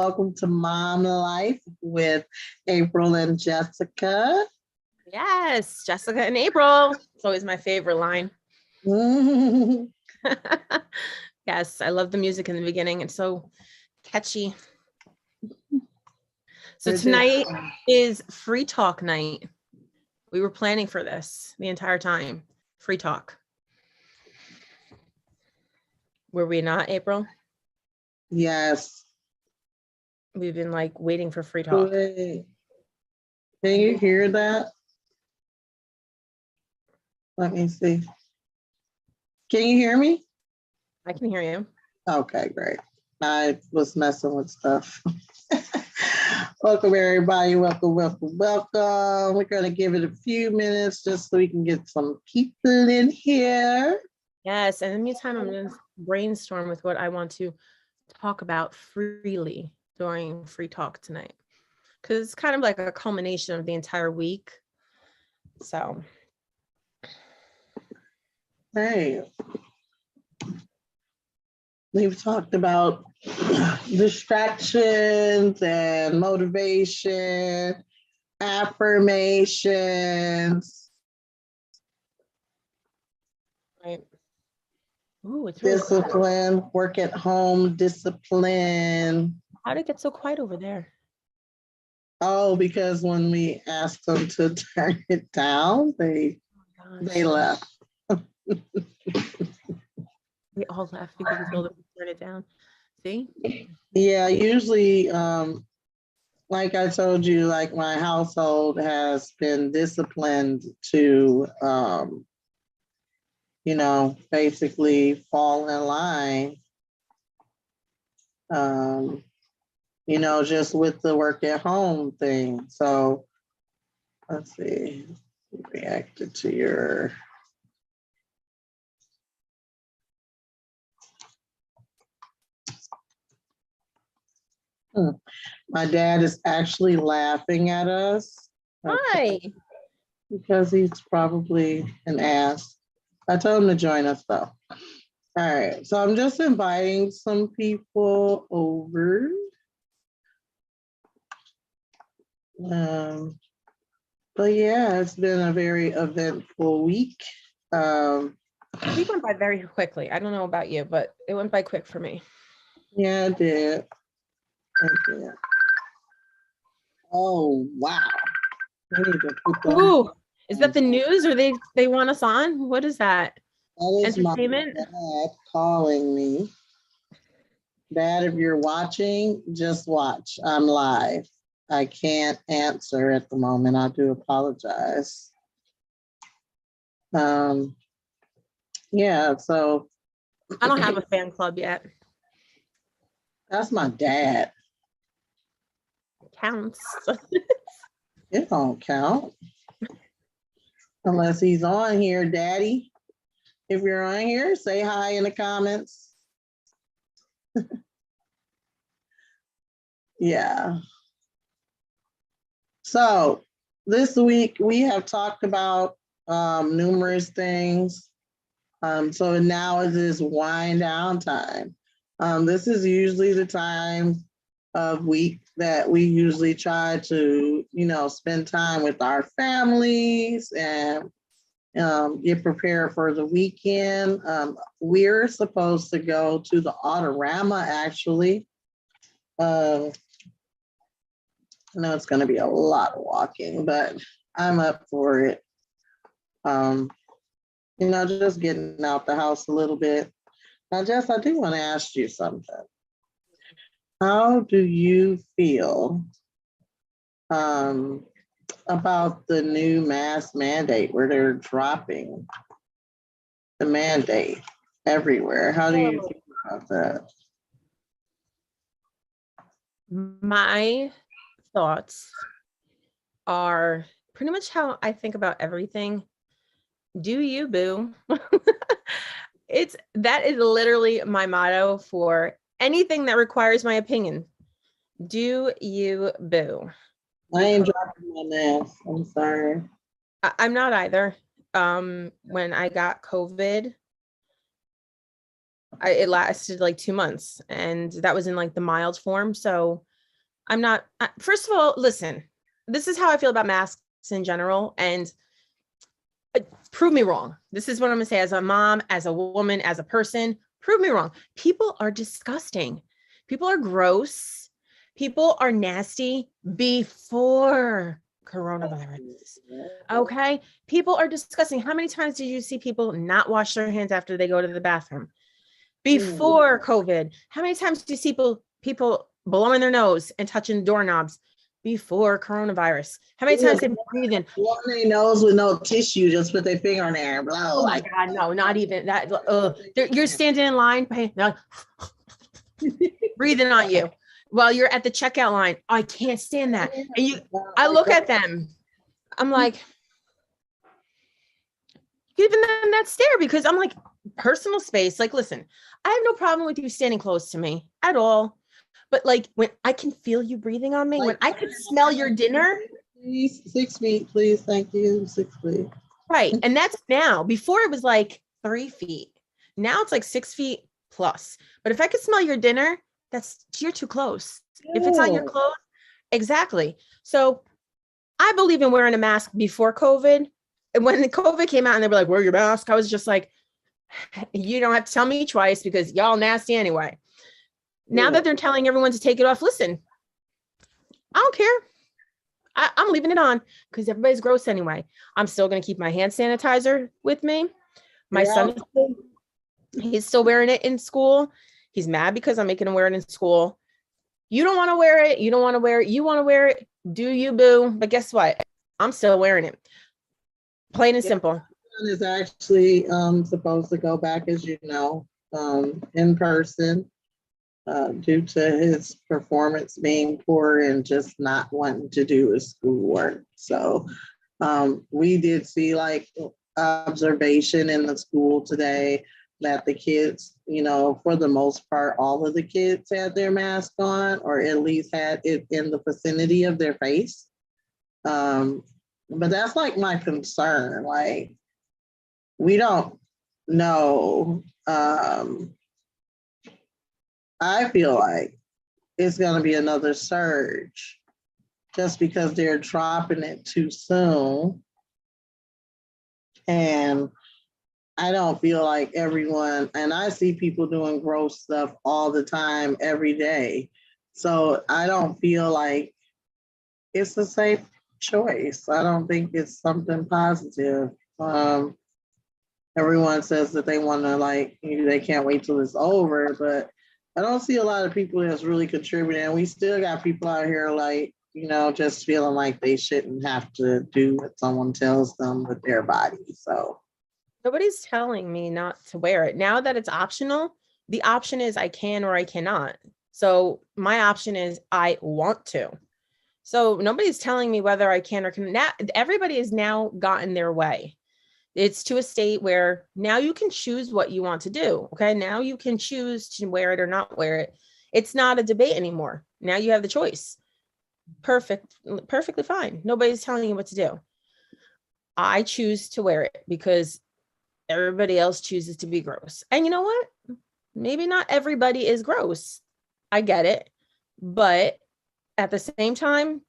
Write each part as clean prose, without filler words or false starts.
welcome to Mom Life with April and Jessica. Yes, Jessica and April. It's always my favorite line. Yes, I love the music in the beginning. It's so catchy. So tonight is free talk night. We were planning for this the entire time. Free talk. Were we not, April? Yes. We've been like waiting for free talk. Can you hear that? Let me see. Can you hear me? I can hear you. Okay, great. I was messing with stuff. Welcome, everybody. Welcome. We're going to give it a few minutes just so we can get some people in here. Yes, and in the meantime, I'm going to brainstorm with what I want to talk about freely during free talk tonight, because it's kind of like a culmination of the entire week. So, hey, we've talked about distractions and motivation, affirmations, right. Ooh, it's really discipline, quiet. Work at home discipline. How did it get so quiet over there? Oh, because when we asked them to turn it down, they left. We all left because we told them to turn it down. See? Yeah, usually, like I told you, like my household has been disciplined to, basically fall in line, just with the work at home thing. So let's see, reacted to your. My dad is actually laughing at us. Hi. Because he's probably an ass. I told him to join us though. All right, so I'm just inviting some people over. But yeah, it's been a very eventful week. The week went by very quickly. I don't know about you, but it went by quick for me. Yeah, it did. Oh wow! I need to put that. Ooh, is that the news, or they want us on? What is that? That is entertainment? My dad calling me. Dad, if you're watching, just watch. I'm live. I can't answer at the moment. I do apologize. Yeah, so. I don't have a fan club yet. That's my dad. It counts. It don't count. Unless he's on here, Daddy. If you're on here, say hi in the comments. Yeah. So this week we have talked about numerous things. So now it is wind down time. This is usually the time of week that we usually try to, spend time with our families and get prepared for the weekend. We're supposed to go to the Autorama actually. I know it's going to be a lot of walking, but I'm up for it. Just getting out the house a little bit. Now, Jess, I do want to ask you something. How do you feel about the new mask mandate where they're dropping the mandate everywhere? How do you feel about that? My thoughts are pretty much how I think about everything. Do you, boo? That is literally my motto for anything that requires my opinion. Do you, boo? I ain't dropping my mask. I'm sorry. I'm not either. When I got COVID, it lasted like 2 months, and that was in like the mild form. So I'm not, first of all, listen, this is how I feel about masks in general. And prove me wrong. This is what I'm gonna say as a mom, as a woman, as a person, prove me wrong. People are disgusting. People are gross. People are nasty before coronavirus. Okay. People are disgusting. How many times did you see people not wash their hands after they go to the bathroom? Before COVID, how many times do you see people blowing their nose and touching doorknobs before coronavirus? How many times they breathe in? Blowing their nose with no tissue, just put their finger in there and blow. Oh my God, no, not even that. You're standing in line, breathing on you while you're at the checkout line. I can't stand that. And I look at them. I'm like, giving them that stare because I'm like, personal space. Like, listen, I have no problem with you standing close to me at all. But like when I can feel you breathing on me, when I could smell your dinner. Please, 6 feet, please. Thank you. 6 feet. Right. And that's now. Before it was like 3 feet. Now it's like 6 feet plus. But if I could smell your dinner, you're too close. If it's on your clothes, exactly. So I believe in wearing a mask before COVID. And when the COVID came out and they were like, wear your mask, I was just like, you don't have to tell me twice because y'all nasty anyway. Now that they're telling everyone to take it off, listen, I don't care. I'm leaving it on because everybody's gross anyway. I'm still going to keep my hand sanitizer with me. My son, he's still wearing it in school. He's mad because I'm making him wear it in school. You don't want to wear it. You don't want to wear it. You want to wear it. Do you, boo? But guess what? I'm still wearing it. Plain and simple. Is actually supposed to go back, as you know, in person due to his performance being poor and just not wanting to do his schoolwork. So we did see like observation in the school today that the kids, you know, for the most part, all of the kids had their mask on or at least had it in the vicinity of their face. But that's like my concern. Like, we don't know. I feel like it's going to be another surge just because they're dropping it too soon. And I don't feel like everyone, and I see people doing gross stuff all the time, every day. So I don't feel like it's a safe choice. I don't think it's something positive. Everyone says that they want to they can't wait till it's over, but I don't see a lot of people that's really contributing. We still got people out here just feeling like they shouldn't have to do what someone tells them with their body. So nobody's telling me not to wear it. Now that it's optional, the option is I can or I cannot. So my option is I want to. So nobody's telling me whether I can or can. Now everybody has now gotten their way. It's to a state where now you can choose what you want to do. Okay. Now you can choose to wear it or not wear it. It's not a debate anymore. Now you have the choice. Perfectly fine. Nobody's telling you what to do. I choose to wear it because everybody else chooses to be gross. And you know what? Maybe not everybody is gross. I get it. But at the same time,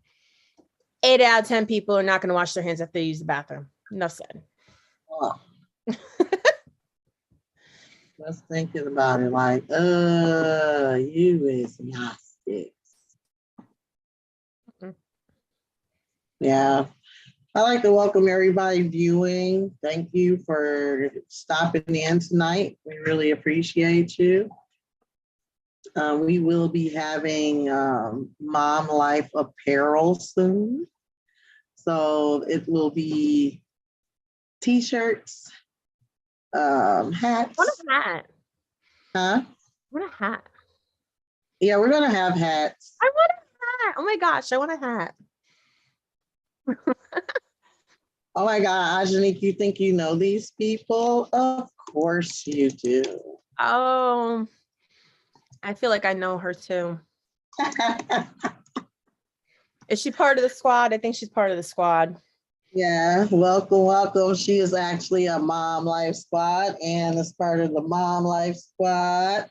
8 out of 10 people are not going to wash their hands after they use the bathroom. Enough said. Oh. Just thinking about it like, you is nasty. Mm-hmm. Yeah. I'd like to welcome everybody viewing. Thank you for stopping in tonight. We really appreciate you. We will be having Mom Life apparel soon. So it will be t-shirts, hats. What a hat. Huh? What a hat. Yeah, we're going to have hats. I want a hat. Oh my gosh, I want a hat. Oh my God, Ajanique, you think you know these people? Of course you do. Oh, I feel like I know her too. Is she part of the squad? I think she's part of the squad. Yeah, welcome. She is actually a Mom Life Squad and is part of the Mom Life Squad.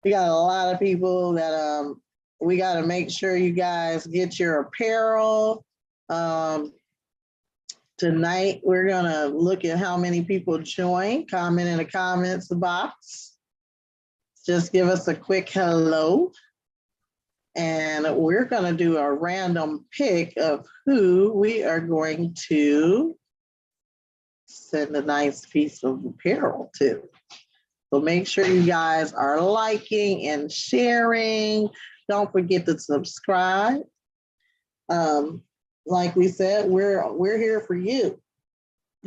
We got a lot of people that we got to make sure you guys get your apparel. Tonight, we're going to look at how many people join. Comment in the comments box. Just give us a quick hello. And we're going to do a random pick of who we are going to send a nice piece of apparel to. So make sure you guys are liking and sharing. Don't forget to subscribe. Like we said, we're here for you.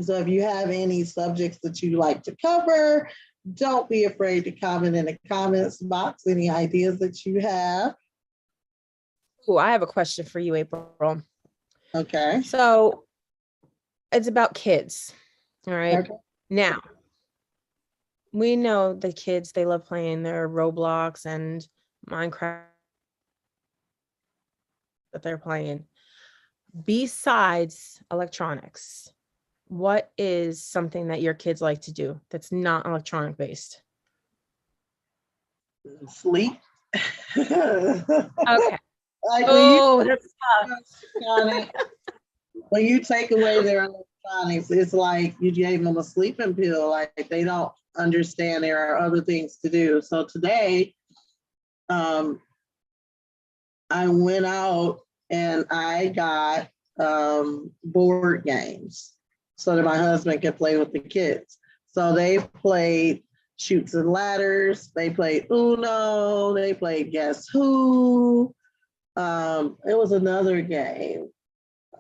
So if you have any subjects that you like to cover, don't be afraid to comment in the comments box, any ideas that you have. Oh, I have a question for you, April. Okay. So it's about kids. All right. Okay. Now, we know the kids, they love playing their Roblox and Minecraft that they're playing. Besides electronics, what is something that your kids like to do that's not electronic based? Sleep. Okay. Like Oh, that's tough. when you take away their electronics, it's like you gave them a sleeping pill. Like they don't understand there are other things to do. So today, I went out and I got board games so that my husband can play with the kids. So they played Chutes and Ladders, they played Uno, they played Guess Who. It was another game.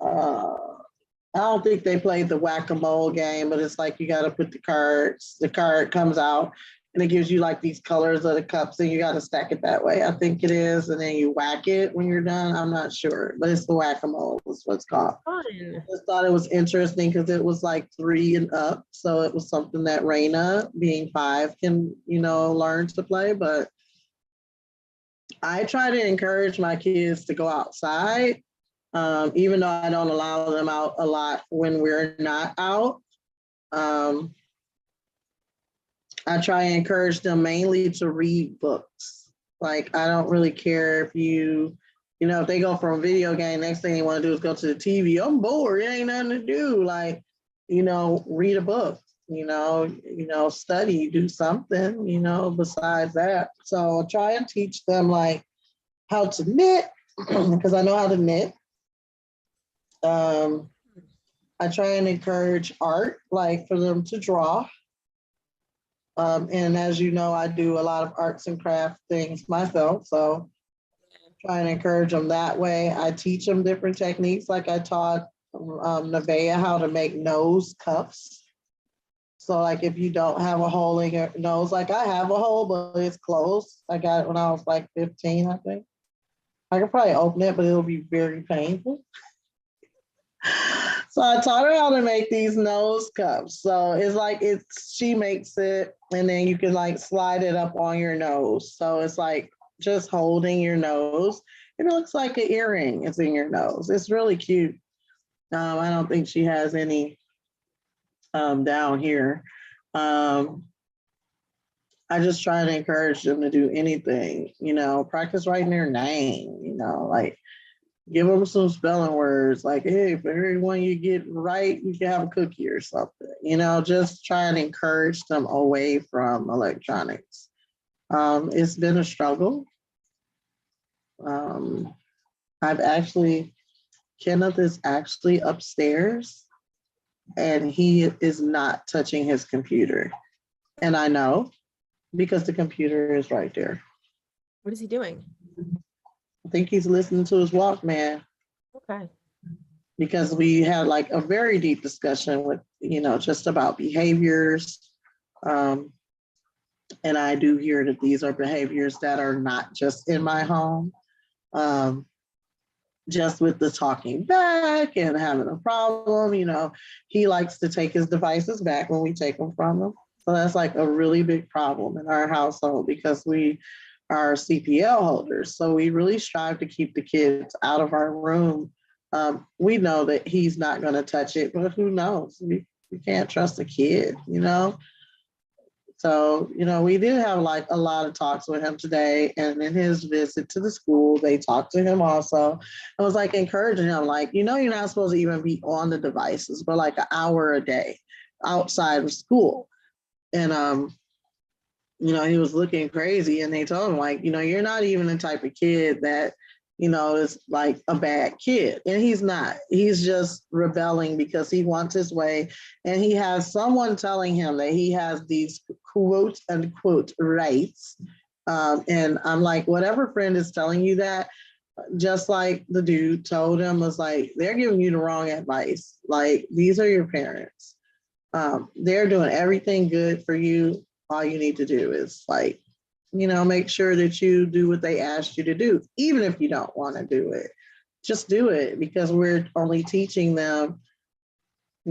I don't think they played the whack-a-mole game, but it's like you got to put the cards, the card comes out and it gives you like these colors of the cups and you got to stack it that way. I think it is. And then you whack it when you're done. I'm not sure, but it's the whack-a-mole is what's called. Fun. I just thought it was interesting because it was like 3 and up. So it was something that Raina, being 5, can, learn to play. But I try to encourage my kids to go outside. Even though I don't allow them out a lot when we're not out. I try and encourage them mainly to read books. Like, I don't really care if if they go from a video game, next thing they want to do is go to the TV. I'm bored, it ain't nothing to do. Like, read a book, study, do something, besides that. So I try and teach them like how to knit, because I know how to knit. I try and encourage art, like for them to draw. And as you know, I do a lot of arts and craft things myself. So try and encourage them that way. I teach them different techniques. Like I taught Nevaeh how to make nose cuffs. So like if you don't have a hole in your nose, like I have a hole, but it's closed. I got it when I was like 15, I think. I could probably open it, but it'll be very painful. So I taught her how to make these nose cups. So it's like she makes it and then you can like slide it up on your nose. So it's like just holding your nose. It looks like an earring. It's in your nose. It's really cute. I don't think she has any down here. I just try to encourage them to do anything, practice writing their name, like give them some spelling words like, hey, for every one you get right, you can have a cookie or something, just try and encourage them away from electronics. It's been a struggle. Kenneth is actually upstairs and he is not touching his computer. And I know because the computer is right there. What is he doing? I think he's listening to his Walkman. Okay. Because we had like a very deep discussion with, just about behaviors. And I do hear that these are behaviors that are not just in my home. Just with the talking back and having a problem, he likes to take his devices back when we take them from him. So that's like a really big problem in our household because we are CPL holders. So we really strive to keep the kids out of our room. We know that he's not going to touch it, but who knows? We can't trust a kid, So, we did have like a lot of talks with him today. And in his visit to the school, they talked to him also. I was like encouraging him, like, you're not supposed to even be on the devices for like an hour a day outside of school. And he was looking crazy, and they told him, like, you're not even the type of kid that, is like a bad kid. And he's not. He's just rebelling because he wants his way. And he has someone telling him that he has these quote unquote rights. And I'm like, whatever friend is telling you that, just like the dude told him, was like, they're giving you the wrong advice. Like, these are your parents. They're doing everything good for you. All you need to do is, like, make sure that you do what they asked you to do, even if you don't want to do it. Just do it, because we're only teaching them,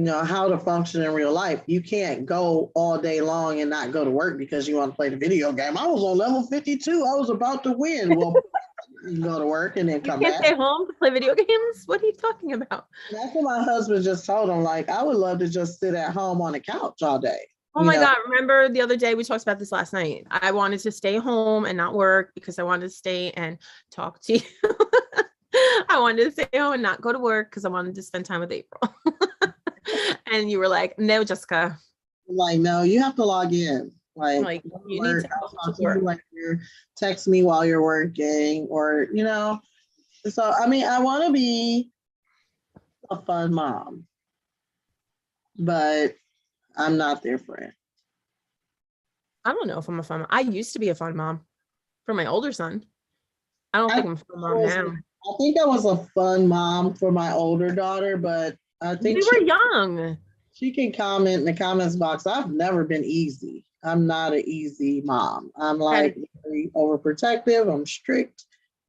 how to function in real life. You can't go all day long and not go to work because you want to play the video game. I was on level 52. I was about to win. Well, you go to work and then come You can't back. stay home to play video games? What are you talking about? That's what my husband just told him. Like, I would love to just sit at home on the couch all day. Oh my God. Remember the other day we talked about this last night. I wanted to stay home and not work because I wanted to stay and talk to you. I wanted to stay home and not go to work because I wanted to spend time with April. And you were like, no, Jessica. Like, no, you have to log in. Like you need to talk to you later, text me while you're working, or, So, I mean, I want to be a fun mom, but I'm not their friend. I don't know if I'm a fun mom. I used to be a fun mom for my older son. I don't think I'm a fun mom now. I think I was a fun mom for my older daughter, but I think we were young. She can comment in the comments box. I've never been easy. I'm not an easy mom. I'm like very overprotective. I'm strict.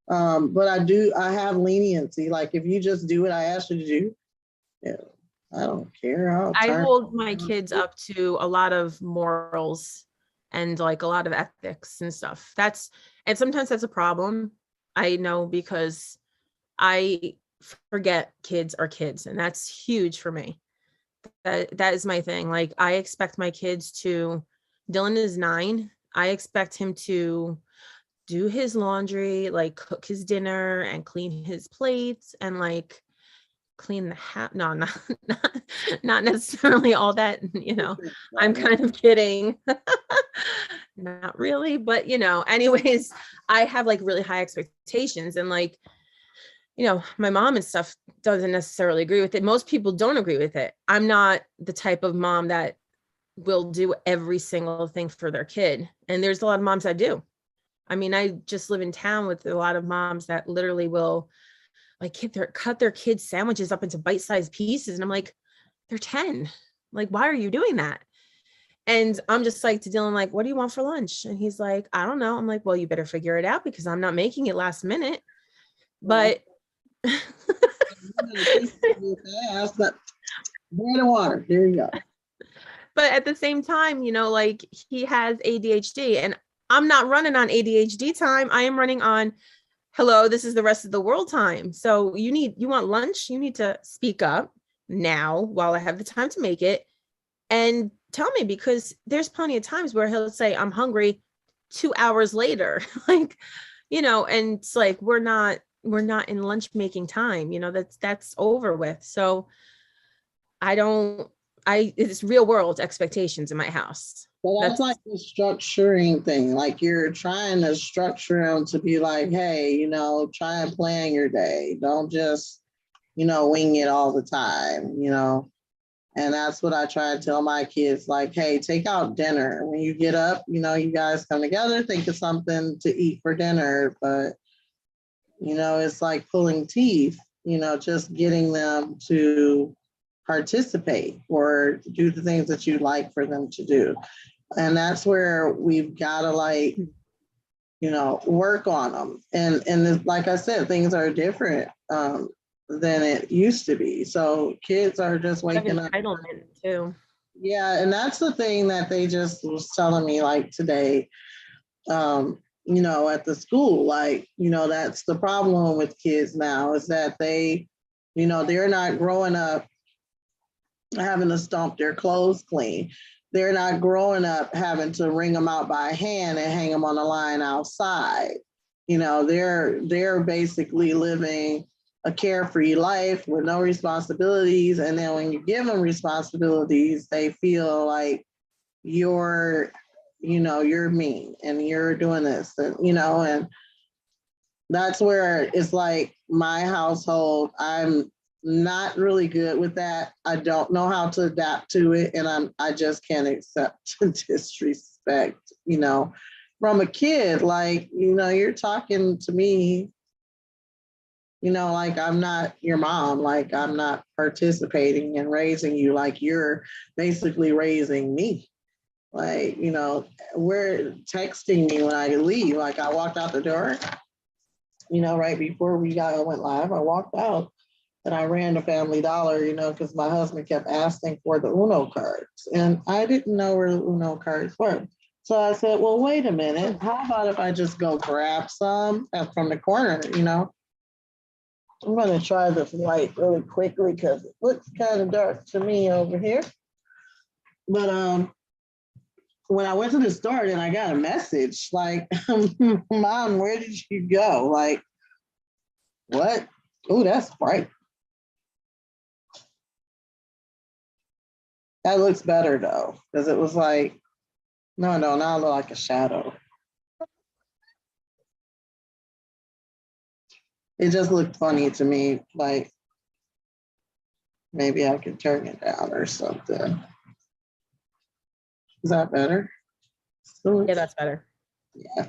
But I have leniency. Like, if you just do what I ask you to do, I don't care. I hold my kids up to a lot of morals and like a lot of ethics and stuff. And sometimes that's a problem. I know, because I forget kids are kids, and that's huge for me. That is my thing. Like, I expect my kids to, Dylan is 9. I expect him to do his laundry, like cook his dinner and clean his plates and like clean the house. No, not necessarily all that, I'm kind of kidding. Not really, but anyways, I have like really high expectations, and like, my mom and stuff doesn't necessarily agree with it. Most people don't agree with it. I'm not the type of mom that will do every single thing for their kid. And there's a lot of moms that do. I mean, I just live in town with a lot of moms that literally will like cut their kids' sandwiches up into bite-sized pieces. And I'm like, they're 10. Like, why are you doing that? And I'm just like to Dylan, like, what do you want for lunch? And he's like, I don't know. I'm like, well, you better figure it out, because I'm not making it last minute. But bread and water. There you go. But at the same time, like, he has ADHD, and I'm not running on ADHD time. I am running on, hello, this is the rest of the world time. So you want lunch? You need to speak up now while I have the time to make it, and tell me, because there's plenty of times where he'll say, I'm hungry 2 hours later. Like, and it's like, we're not in lunch making time, that's over with. So it's real world expectations in my house. Well, that's like the structuring thing. Like, you're trying to structure them to be like, hey, try and plan your day. Don't just, wing it all the time, And that's what I try to tell my kids, like, hey, take out dinner. When you get up, you guys come together, think of something to eat for dinner. But, it's like pulling teeth, just getting them to participate or do the things that you like for them to do. And that's where we've got to, like, work on them. And like I said, things are different than it used to be. So kids are just waking up. Entitlement too. Yeah, and that's the thing that they just was telling me, like, today, at the school, like, that's the problem with kids now, is that they, they're not growing up having to stomp their clothes clean. they're not growing up having to wring them out by hand and hang them on the line outside. You know, they're basically living a carefree life with no responsibilities. And then when you give them responsibilities, they feel like you're, you're mean and you're doing this, and, and that's where it's like my household, I'm not really good with that. I don't know how to adapt to it. And I just can't accept disrespect, from a kid. Like, you're talking to me, like I'm not your mom, like I'm not participating in raising you, like you're basically raising me. Like, we're texting me when I leave. Like I walked out the door, right before we went live, I walked out and I ran to Family Dollar, because my husband kept asking for the Uno cards and I didn't know where the Uno cards were. So I said, well, wait a minute. How about if I just go grab some from the corner, I'm going to try this light really quickly because it looks kind of dark to me over here. But when I went to the store and I got a message like, Mom, where did you go? Like, what? Oh, that's bright. That looks better though, because it was like, no, now I look like a shadow. It just looked funny to me, like maybe I could turn it down or something. Is that better? Yeah, that's better. Yeah.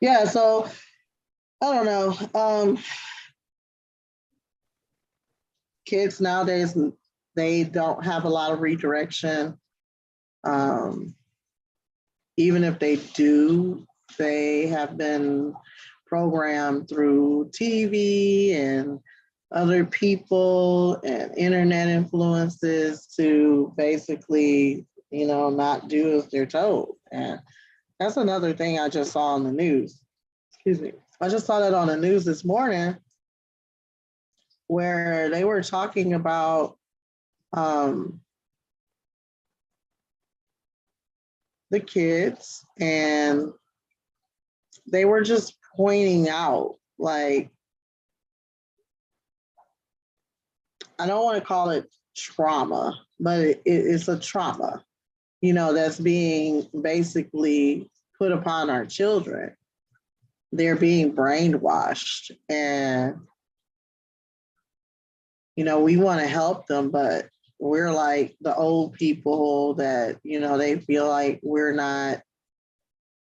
Yeah, so I don't know. Kids nowadays, they don't have a lot of redirection. Even if they do, they have been programmed through TV and other people and internet influences to basically, not do as they're told. And that's another thing I just saw on the news. Excuse me. I just saw that on the news this morning where they were talking about the kids, and they were just pointing out, like, I don't want to call it trauma, but it's a trauma, that's being basically put upon our children. They're being brainwashed, and, we want to help them, but we're like the old people that, they feel like we're not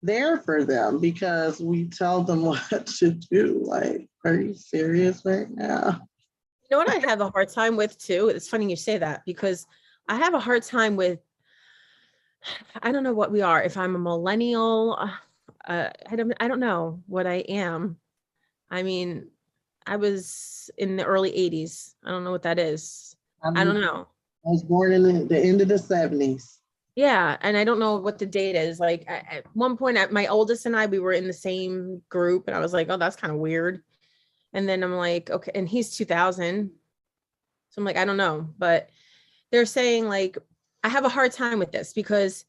there for them because we tell them what to do. Like, are you serious right now? You know what I have a hard time with too? It's funny you say that because I have a hard time with, I don't know what we are. If I'm a millennial, I don't know what I am. I mean, I was in the early 80s. I don't know what that is. I don't know. I was born in the end of the 70s. Yeah. And I don't know what the date is. Like at one point, my oldest and I, we were in the same group and I was like, oh, that's kind of weird. And then I'm like, okay. And he's 2000. So I'm like, I don't know. But they're saying like, I have a hard time with this because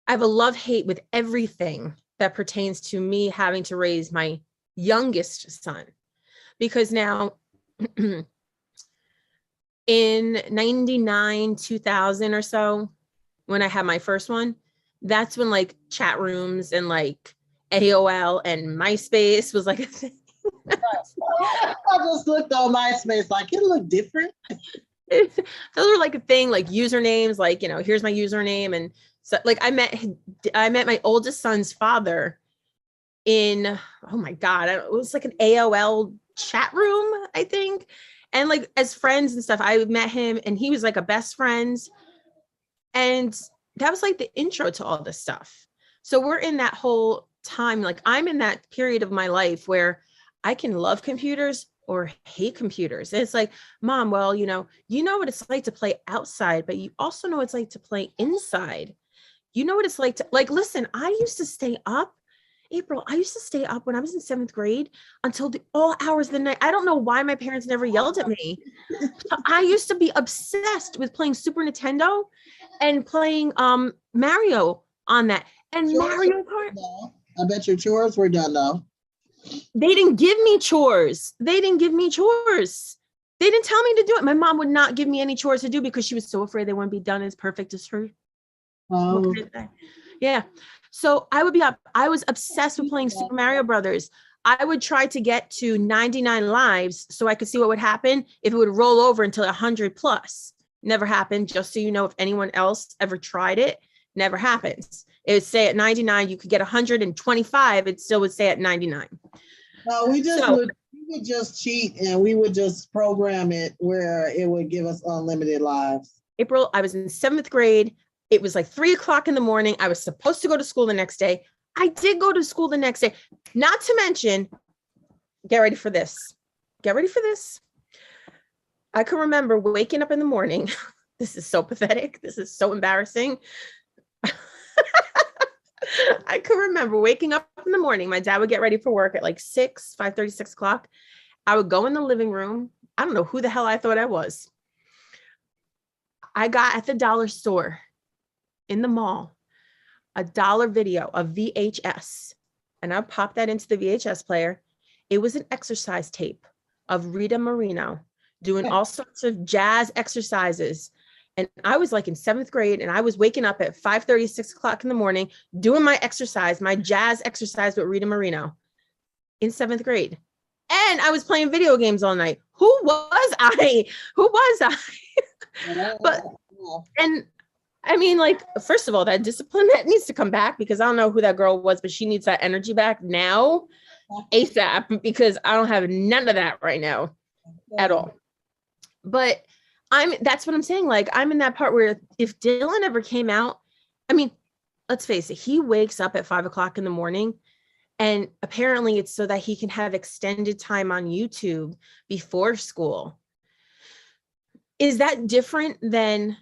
I have a love-hate with everything that pertains to me having to raise my youngest son. Because now in 99, 2000 or so, when I had my first one, that's when like chat rooms and like AOL and MySpace was like a thing. I just looked on MySpace like it looked different. Those were like a thing, like usernames, like, here's my username. And so like I met my oldest son's father in, oh my God, it was like an AOL chat room, I think. And like as friends and stuff, I met him and he was like a best friend. And that was like the intro to all this stuff. So we're in that whole time, like I'm in that period of my life where I can love computers or hate computers. And it's like, Mom, well, you know what it's like to play outside, but you also know what it's like to play inside. You know what it's like to, like, listen, I used to stay up. April, I used to stay up when I was in 7th grade until all hours of the night. I don't know why my parents never yelled at me. I used to be obsessed with playing Super Nintendo and playing Mario on that. And Chores Mario were Kart, done, though. I bet your chores were done though. they didn't give me chores. They didn't give me chores. They didn't tell me to do it. My mom would not give me any chores to do because she was so afraid they wouldn't be done as perfect as her. What Oh, can I say? Yeah. So I would be up. I was obsessed with playing Super Mario Brothers. I would try to get to 99 lives so I could see what would happen if it would roll over until 100 plus. Never happened. Just so you know, if anyone else ever tried it, never happens. It would say at 99, you could get 125. It still would say at 99. no, So we would just cheat and we would just program it where it would give us unlimited lives. April, I was in 7th grade. It was like 3 o'clock in the morning. I was supposed to go to school the next day. I did go to school the next day. Not to mention, get ready for this. Get ready for this. I can remember waking up in the morning. This is so pathetic. This is so embarrassing. I can remember waking up in the morning. My dad would get ready for work at like 5:30, 6 o'clock. I would go in the living room. I don't know who the hell I thought I was. I got at the dollar store in the mall a dollar video of VHS, and I popped that into the VHS player. It was an exercise tape of Rita Moreno doing all sorts of jazz exercises. And I was like in 7th grade, and I was waking up at 5:30, 6 o'clock in the morning, doing my exercise, my jazz exercise with Rita Moreno in 7th grade. And I was playing video games all night. Who was I? Who was I? But, and I mean, like, first of all, that discipline that needs to come back, because I don't know who that girl was, but she needs that energy back now, ASAP, because I don't have none of that right now at all. But that's what I'm saying. Like, I'm in that part where if Dylan ever came out, I mean, let's face it, he wakes up at 5 o'clock in the morning, and apparently it's so that he can have extended time on YouTube before school. Is that different than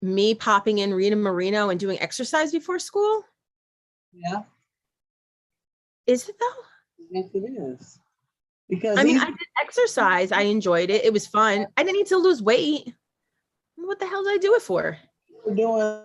me popping in Rita Moreno and doing exercise before school? Yeah. Is it though? Yes, it is. Because I mean, I did exercise. I enjoyed it. It was fun. I didn't need to lose weight. What the hell did I do it for? we're doing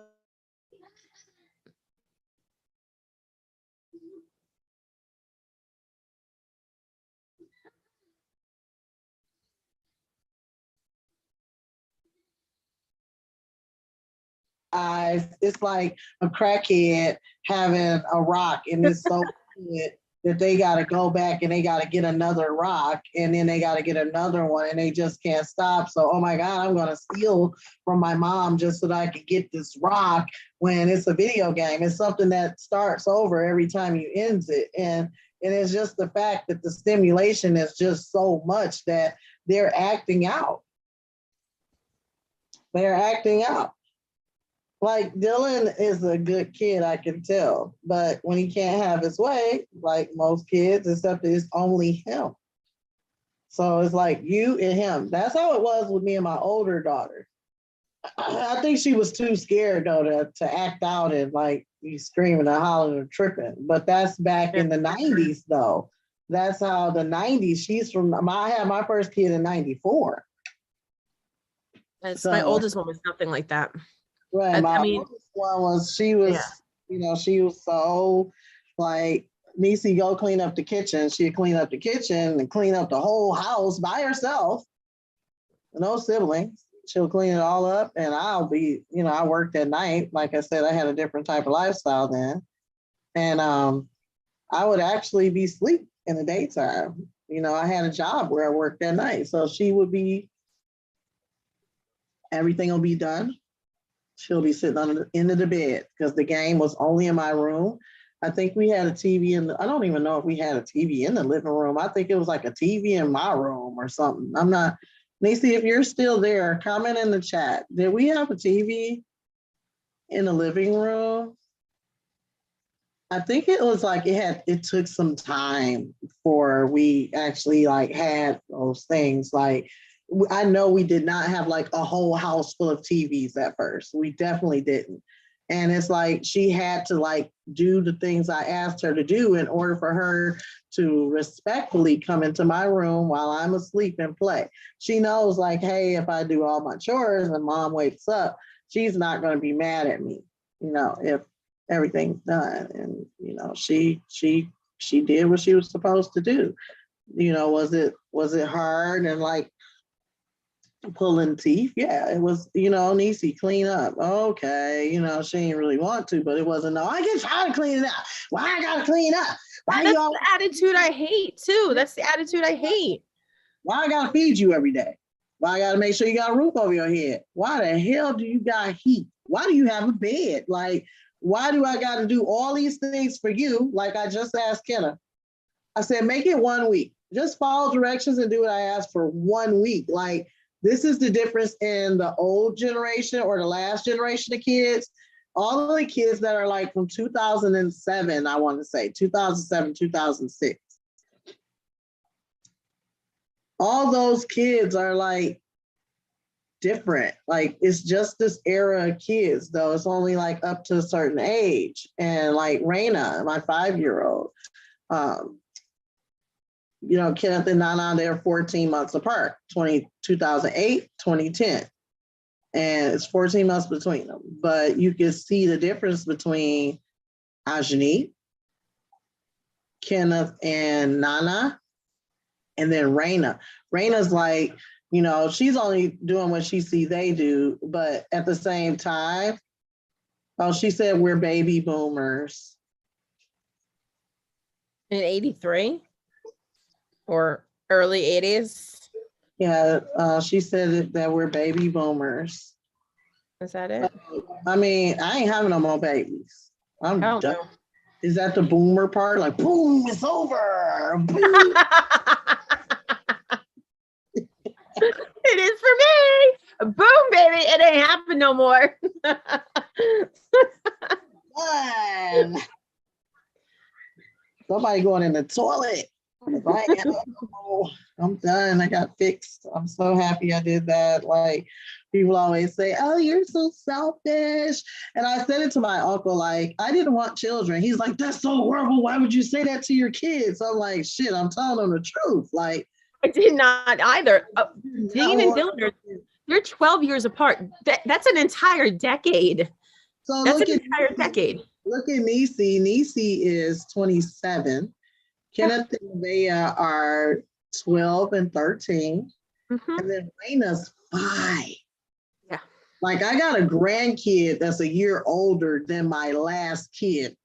eyes. It's like a crackhead having a rock, and it's so good that they got to go back and they got to get another rock, and then they got to get another one, and they just can't stop. So, oh my God, I'm going to steal from my mom just so that I can get this rock when it's a video game. It's something that starts over every time you end it. And it's just the fact that the stimulation is just so much that they're acting out. They're acting out. Like Dylan is a good kid, I can tell, but when he can't have his way, like most kids, except it's only him. So it's like you and him. That's how it was with me and my older daughter. I think she was too scared though to act out and like be screaming and hollering and tripping. But that's back in the 90s though. That's how the 90s. She's from I had my first kid in 94. My oldest one was nothing like that. Right. My oldest one was she was so like Niecy, go clean up the kitchen. She'd clean up the kitchen and clean up the whole house by herself. No siblings. She'll clean it all up, and I'll be, I worked at night. Like I said, I had a different type of lifestyle then. And I would actually be asleep in the daytime. I had a job where I worked at night. So she would be, everything will be done. She'll be sitting on the end of the bed because the game was only in my room. I think we had a TV I don't even know if we had a TV in the living room. I think it was like a TV in my room or something. I'm not, Niecy, if you're still there, comment in the chat. Did we have a TV in the living room? I think it was like it took some time for we actually like had those things. Like, I know we did not have like a whole house full of TVs at first. We definitely didn't. And it's like she had to like do the things I asked her to do in order for her to respectfully come into my room while I'm asleep and play. She knows like, hey, if I do all my chores and mom wakes up, she's not going to be mad at me, if everything's done. And, she did what she was supposed to do. Was it hard and like pulling teeth? Yeah, it was, Niecy, clean up. Okay, she didn't really want to, but it wasn't, no, I get tired of cleaning up. Why I gotta clean up? Why That's y'all? the attitude I hate too. That's the attitude I hate. Why I gotta feed you every day? Why I gotta make sure you got a roof over your head? Why the hell do you got heat? Why do you have a bed? Like, why do I gotta do all these things for you? Like I just asked Kenna. I said, make it 1 week. Just follow directions and do what I asked for 1 week. Like, this is the difference in the old generation or the last generation of kids. All of the kids that are like from 2007, I want to say 2007, 2006. All those kids are like different. Like, it's just this era of kids, though. It's only like up to a certain age. And like Raina, my 5-year-old, Kenneth and Nana, they're 14 months apart, 2008, 2010. And it's 14 months between them. But you can see the difference between Ajani, Kenneth, and Nana, and then Raina. Raina's like, she's only doing what she see they do, but at the same time, she said we're baby boomers. In 83 or early 80s? Yeah, she said that we're baby boomers. Is that it? I mean, I ain't having no more babies. I'm done. No. Is that the boomer part? Like, boom, it's over. Boom. It is for me. Boom, baby. It ain't happening no more. Done. Somebody going in the toilet. I'm done. I got fixed. I'm so happy I did that. Like, people always say, oh, you're so selfish. And I said it to my uncle, like, I didn't want children. He's like, that's so horrible. Why would you say that to your kids? I'm like, shit, I'm telling them the truth. Like, I did not either. Dean and Dylan, you're 12 years apart. That's an entire decade. So that's an entire decade. Look at Niecy. Niecy is 27. Kenneth and Nevaeh are 12 and 13. Mm-hmm. And then Raina's 5. Yeah. Like, I got a grandkid that's a year older than my last kid.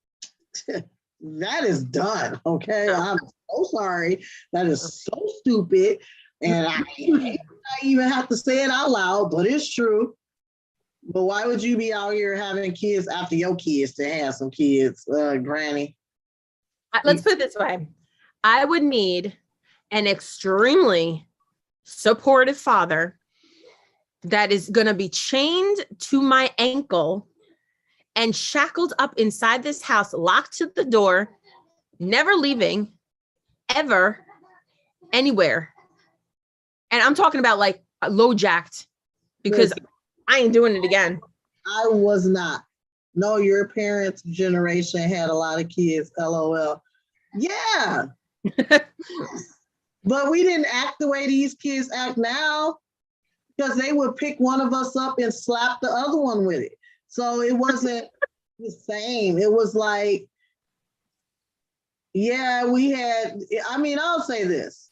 That is done, okay? I'm so sorry. That is so stupid. And I even have to say it out loud, but it's true. But why would you be out here having kids after your kids to have some kids, Granny? Let's put it this way. I would need an extremely supportive father that is going to be chained to my ankle and shackled up inside this house, locked to the door, never leaving, ever, anywhere. And I'm talking about like low jacked, because I ain't doing it again. I was not. No, your parents' generation had a lot of kids, LOL. Yeah. But we didn't act the way these kids act now, because they would pick one of us up and slap the other one with it. So it wasn't the same. It was like, yeah, we had, I mean, I'll say this.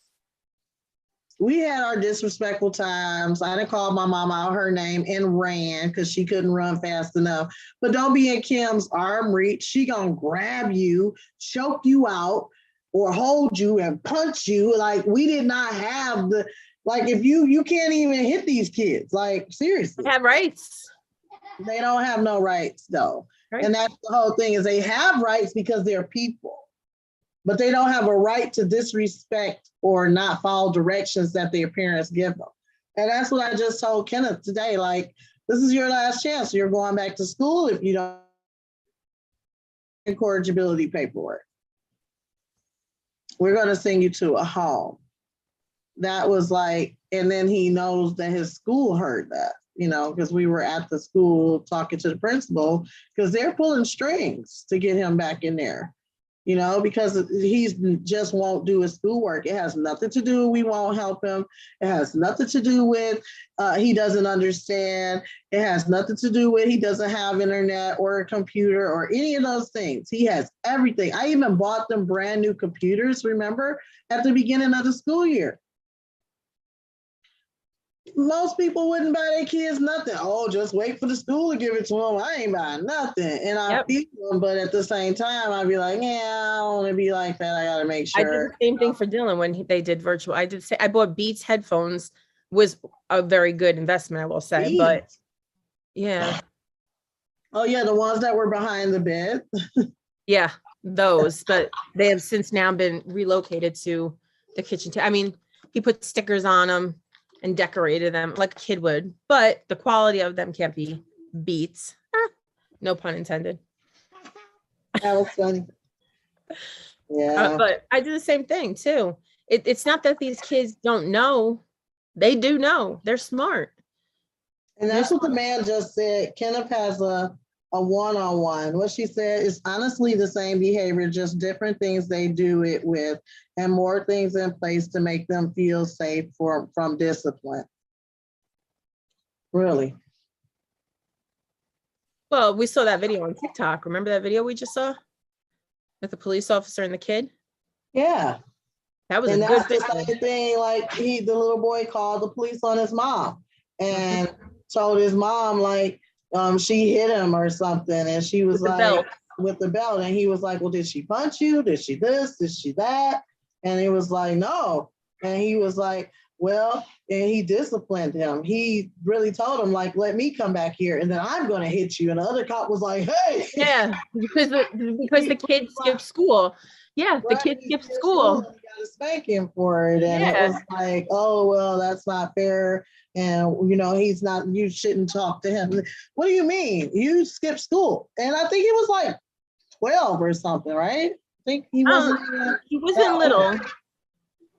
We had our disrespectful times. I didn't call my mom out her name and ran because she couldn't run fast enough. But don't be in Kim's arm reach. She gonna grab you, choke you out, or hold you and punch you. Like, we did not have the, like, if you can't even hit these kids. Like, seriously. They have rights. They don't have no rights, though. Right. And that's the whole thing, is they have rights because they're people. But they don't have a right to disrespect or not follow directions that their parents give them. And that's what I just told Kenneth today. Like, this is your last chance. You're going back to school if you don't incorrigibility paperwork. We're going to send you to a home. That was like, and then he knows that his school heard that, because we were at the school talking to the principal, because they're pulling strings to get him back in there. you know, because he's just won't do his schoolwork. It has nothing to do, we won't help him. It has nothing to do with he doesn't understand. It has nothing to do with he doesn't have internet or a computer or any of those things. He has everything. I even bought them brand new computers, remember, at the beginning of the school year. Most people wouldn't buy their kids nothing. Oh, just wait for the school to give it to them. I ain't buying nothing. And I Yep. feel them, but at the same time, I'd be like, yeah, I don't want to be like that. I got to make I did sure. the same thing for Dylan when they did virtual. I did say I bought Beats headphones, was a very good investment, I will say. But yeah, Oh, yeah, the ones that were behind the bed. yeah, those. But they have since now been relocated to the kitchen table. I mean, he put stickers on them and decorated them like a kid would, but the quality of them can't be Beats. No pun intended. That was funny. Yeah. But I do the same thing too. It's not that these kids don't know. They do know. They're smart. And that's what the man just said. Kenneth has a one-on-one. What she said is honestly the same behavior, just different things they do it with, and more things in place to make them feel safe from discipline. Really? Well, we saw that video on TikTok. Remember that video we just saw with the police officer and the kid? Yeah. That was And a good that's the video. same thing, like the little boy called the police on his mom and told his mom like she hit him or something, and she was With the like belt. with the belt, and he was like, well, did she punch you? Did she this? Did she that? And it was like, no. And he was like, well, and he disciplined him. He really told him like, let me come back here and then I'm gonna hit you. And the other cop was like, hey. Yeah, because the kid skipped school. Yeah, the Right, kid he skipped skipped school. and he got to spank him for it. And it Yeah. was like, oh, well, that's not fair. And, you know, he's not, you shouldn't talk to him. What do you mean? You skipped school. And I think he was like 12 or something, right? I think he wasn't even He that wasn't little. old.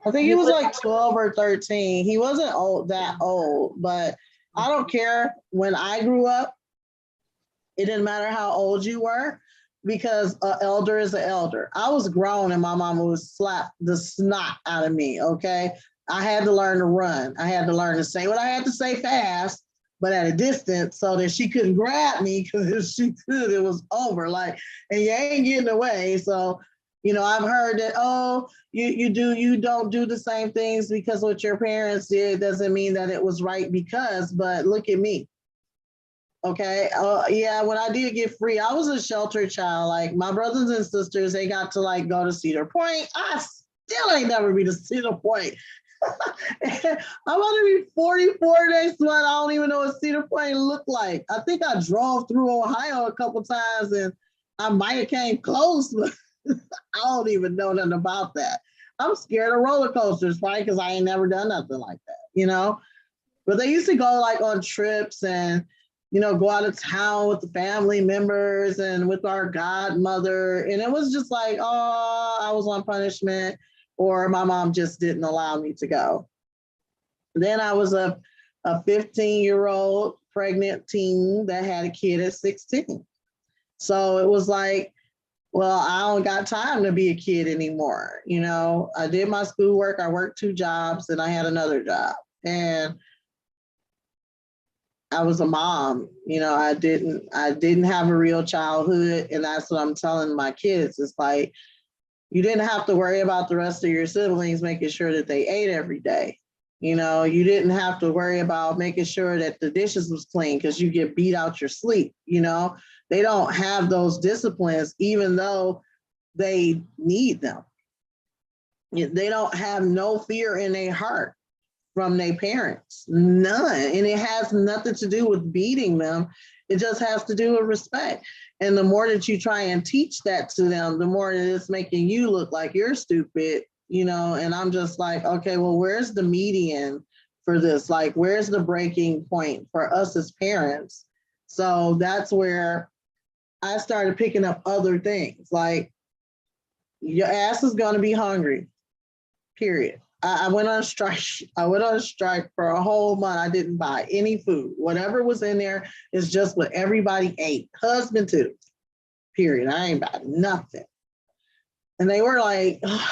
I think he was like 12 or 13. He wasn't that old, but I don't care. When I grew up, it didn't matter how old you were because an elder is an elder. I was grown and my mama would slap the snot out of me, okay? I had to learn to run. I had to learn to say what I had to say fast, but at a distance so that she couldn't grab me, because if she could, it was over. Like, and you ain't getting away. So, you know, I've heard that, oh, you don't do the same things because what your parents did doesn't mean that it was right because, but look at me. Okay. Yeah. When I did get free, I was a sheltered child. Like my brothers and sisters, they got to like go to Cedar Point. I still ain't never been to Cedar Point. I'm about to be 44 next month. I don't even know what Cedar Point looked like. I think I drove through Ohio a couple times and I might have came close, but I don't even know nothing about that. I'm scared of roller coasters, right? Because I ain't never done nothing like that, you know? But they used to go like on trips and, you know, go out of town with the family members and with our godmother. And it was just like, oh, I was on punishment or my mom just didn't allow me to go. Then I was a 15-year-old pregnant teen that had a kid at 16. So it was like, well, I don't got time to be a kid anymore. You know, I did my schoolwork, I worked 2 jobs and I had another job. And I was a mom, you know, I didn't have a real childhood. And that's what I'm telling my kids. It's like, you didn't have to worry about the rest of your siblings making sure that they ate every day. You know, you didn't have to worry about making sure that the dishes was clean because you get beat out your sleep. You know, they don't have those disciplines, even though they need them. They don't have no fear in their heart from their parents, none. And it has nothing to do with beating them. It just has to do with respect. And the more that you try and teach that to them, the more that it's making you look like you're stupid, you know? And I'm just like, okay, well, where's the median for this? Like, where's the breaking point for us as parents? So that's where I started picking up other things. Like, your ass is gonna be hungry, period. I went on strike. I went on strike for a whole month. I didn't buy any food. Whatever was in there is just what everybody ate. Husband too, period. I ain't buying nothing. And they were like, "Ugh,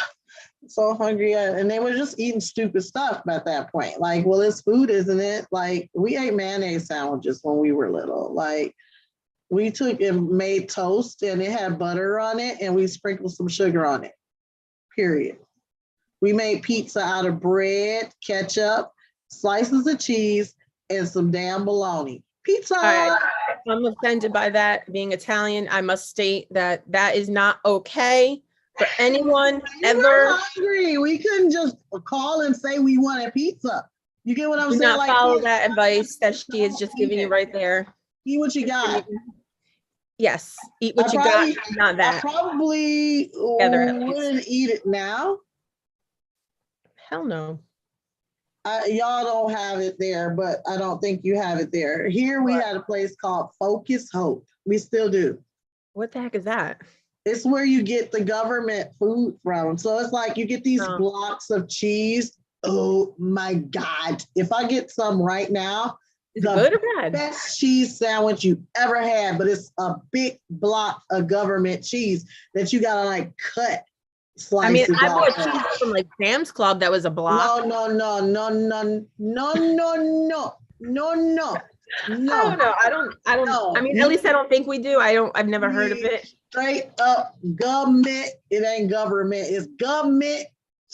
so hungry. And they were just eating stupid stuff at that point. Like, well, it's food, isn't it? Like, we ate mayonnaise sandwiches when we were little. Like, we took and made toast and it had butter on it and we sprinkled some sugar on it, period. We made pizza out of bread, ketchup, slices of cheese, and some damn bologna. Pizza. All right. I'm offended by that. Being Italian, I must state that that is not okay for anyone We ever. were hungry. We couldn't just call and say we wanted pizza. You get what I'm Do saying? not Like, follow yeah, that advice that she is just eat giving you it. right there. Eat what you got. Yes, eat what you got, not I that. probably Together, at least. wouldn't eat it now. Hell no. Y'all don't have it there, but I don't think you have it there. Here we had a place called Focus Hope. We still do. What the heck is that? It's where you get the government food from. So it's like you get these blocks of cheese. Oh my God. If I get some right now, Is it good or bad? best cheese sandwich you ever had, but it's a big block of government cheese that you gotta like cut I slices. I bought off of. cheese from like Sam's Club that was a block. No. I don't know. I don't No. I mean, at least I don't think we do. I've never heard of it. Straight up government. It ain't government. It's government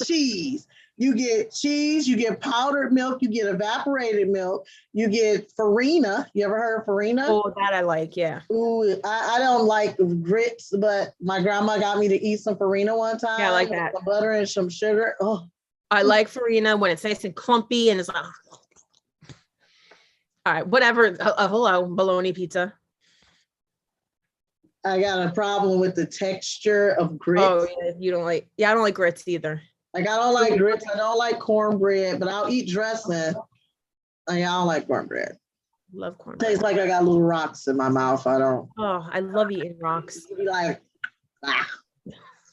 cheese. You get cheese, you get powdered milk, you get evaporated milk, you get farina. You ever heard of farina? Oh, that I like, yeah. Ooh, I don't like grits, but my grandma got me to eat some farina one time. Yeah, I like that. With some butter and some sugar. Oh, I like farina when it's nice and clumpy and it's like, all right, whatever. Hello, bologna pizza. I got a problem with the texture of grits. Oh, yeah, you don't like, yeah, I don't like grits either. Like, I don't like grits. I don't like cornbread, but I'll eat dressing. I don't like cornbread. Love cornbread. Tastes like I got little rocks in my mouth. I don't. Oh, I love eating rocks. Be like,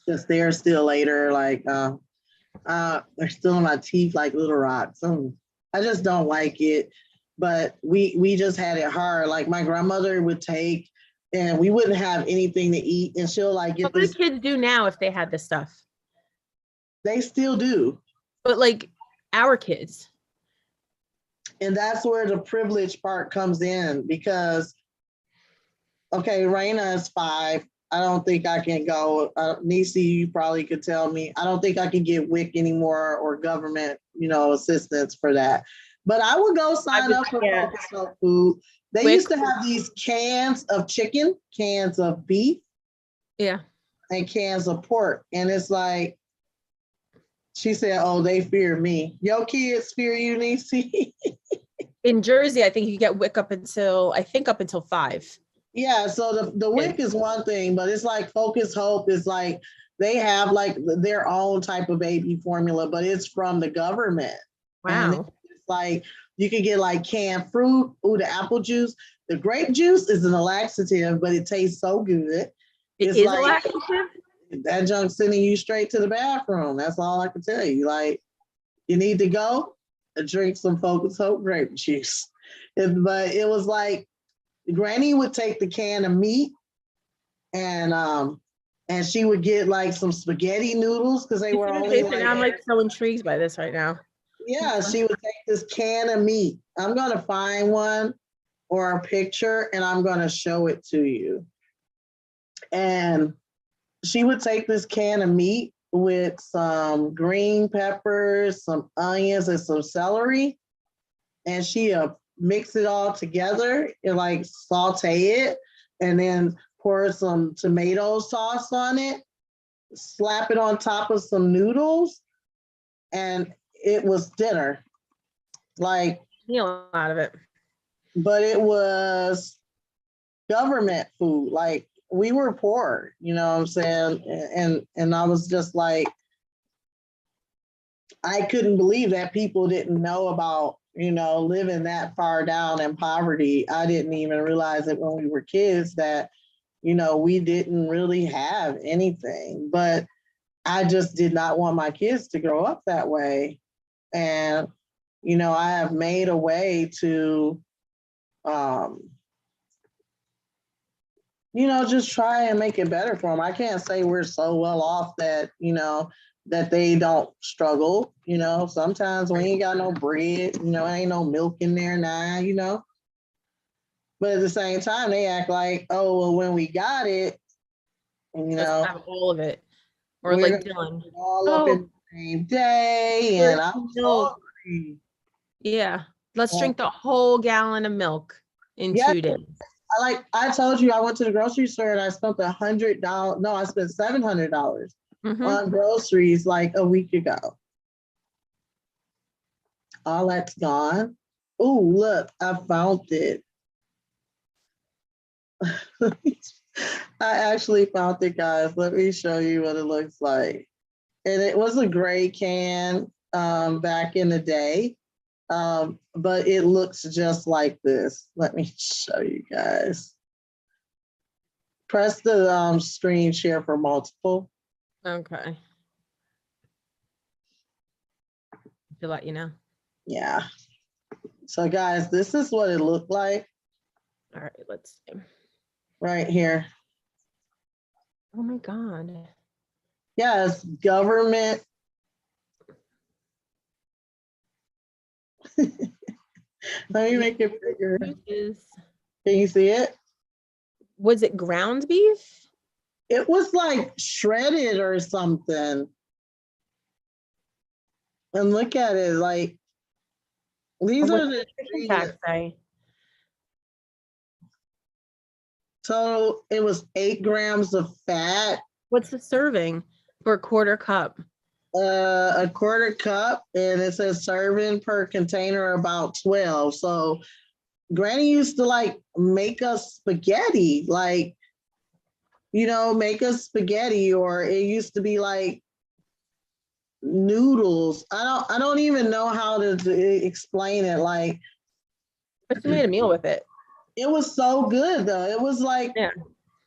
just there still later. Like, they're still in my teeth like little rocks. I just don't like it. But we just had it hard. Like my grandmother would take, and we wouldn't have anything to eat, and she'll like get what this. do kids do now if they had this stuff? They still do. But like our kids. And that's where the privilege part comes in because, okay, Raina is 5. I don't think I can go. Nisi, you probably could tell me. I don't think I can get WIC anymore or government, assistance for that. But I would go sign up for Focus Health Food. They used to have these cans of chicken, cans of beef, yeah, and cans of pork. And it's like, she said, oh, they fear me. Your kids fear you, Nisi? In Jersey, I think you get WIC up until 5. Yeah, so the WIC is one thing, but it's like Focus Hope is like, they have like their own type of baby formula, but it's from the government. Wow. And it's like, you can get like canned fruit, the apple juice. The grape juice is an laxative, but it tastes so good. It's like, a laxative? That junk sending you straight to the bathroom. That's all I can tell you. Like, you need to go and drink some Focus Hope grape juice. But it was like, Granny would take the can of meat and she would get like some spaghetti noodles because they were only like, I'm like so intrigued by this right now. Yeah, she would take this can of meat. I'm gonna find one or a picture and I'm gonna show it to you. And she would take this can of meat with some green peppers, some onions, and some celery, and she mix it all together and like saute it, and then pour some tomato sauce on it, slap it on top of some noodles, and it was dinner. Like, a lot of it. But it was government food. Like, we were poor, you know what I'm saying? And I was just like, I couldn't believe that people didn't know about, living that far down in poverty. I didn't even realize it when we were kids that, we didn't really have anything. But I just did not want my kids to grow up that way. And, I have made a way to just try and make it better for them. I can't say we're so well off that, that they don't struggle. Sometimes we ain't got no bread, ain't no milk in there now. But at the same time, they act like, oh, well, when we got it, Let's have all of it. Or we're like gonna Dylan. do it all up in the same day, and I'm milk. hungry. Yeah. Let's Yeah. drink the whole gallon of milk in Yeah. 2 days. I told you, I went to the grocery store and I spent $100. No, I spent $700 on groceries like a week ago. All that's gone. Oh, look, I found it. I actually found it, guys. Let me show you what it looks like. And it was a gray can back in the day, but it looks just like this. Let me show you guys. Press the screen share for multiple. Okay. To let you know. Yeah. So guys, this is what it looked like. All right, let's see. Right here. Oh my God. Yes, government. Let me make it bigger. Can you see it? Was it ground beef? It was like shredded or something. And look at it, like these are the tax say? So it was 8 grams of fat. What's the serving for a quarter cup? A quarter cup, and it says serving per container about 12. So Granny used to like make us spaghetti, like, make us spaghetti, or it used to be like noodles. I don't even know how to explain it. Like, but she made a meal with it. It was so good though. It was like, It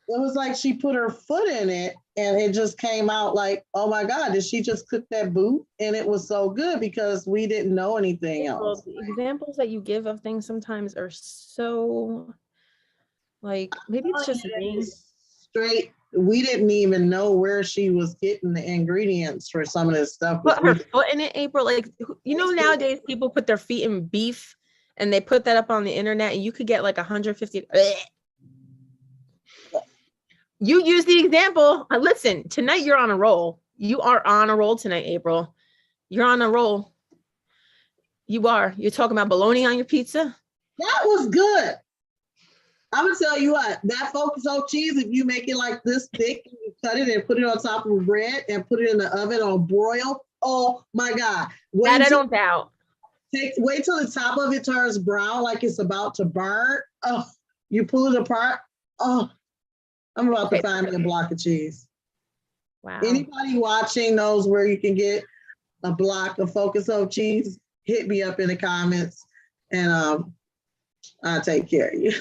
was like she put her foot in it and it just came out like, oh my God, did she just cook that boot? And it was so good because we didn't know anything else. The examples that you give of things sometimes are so, like, maybe it's just me. Straight, we didn't even know where she was getting the ingredients for some of this stuff. Put her foot in it, April. Like, nowadays people put their feet in beef and they put that up on the internet and you could get like 150. You use the example. Listen, tonight you're on a roll. You are on a roll tonight, April. You're on a roll. You are. You're talking about bologna on your pizza? That was good. I'm gonna tell you what, that focus on cheese, if you make it like this thick, you cut it and put it on top of bread and put it in the oven on broil. Oh my God. That I don't doubt. Wait till the top of it turns brown, like it's about to burn. Oh, you pull it apart. Oh, I'm about to find me a block of cheese. Wow. Anybody watching knows where you can get a block of Focus on cheese? Hit me up in the comments and I'll take care of you.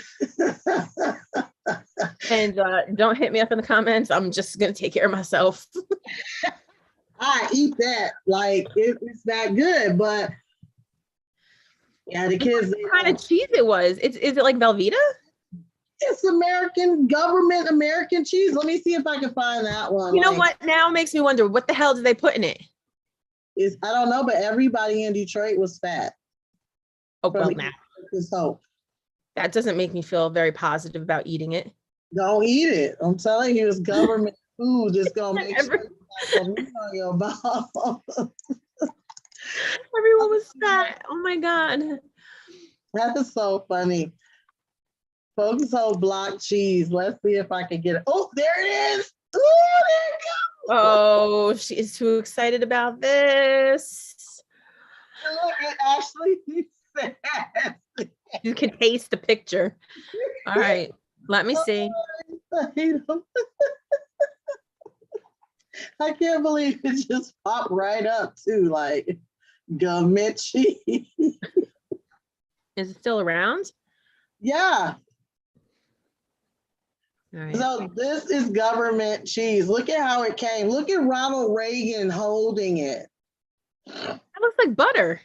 And don't hit me up in the comments. I'm just going to take care of myself. I eat that. Like, it's that good, but yeah, the kids. What kind of cheese it was? Is it like Velveeta? It's American government, American cheese. Let me see if I can find that one. You know what now makes me wonder, what the hell did they put in it? I don't know, but everybody in Detroit was fat. Oh, well, now. Hope. That doesn't make me feel very positive about eating it. Don't eat it. I'm telling you, it's government food. It's gonna make sure on your mouth. Everyone was fat. Oh my God. That is so funny. Focus on block cheese. Let's see if I can get it. Oh, there it is. Oh, there it goes. Oh, she is too excited about this. Look, it actually says. You can taste the picture. All right, let me see. I can't believe it just popped right up too, like government cheese. Is it still around? Yeah. All right. So this is government cheese. Look at how it came. Look at Ronald Reagan holding it. That looks like butter.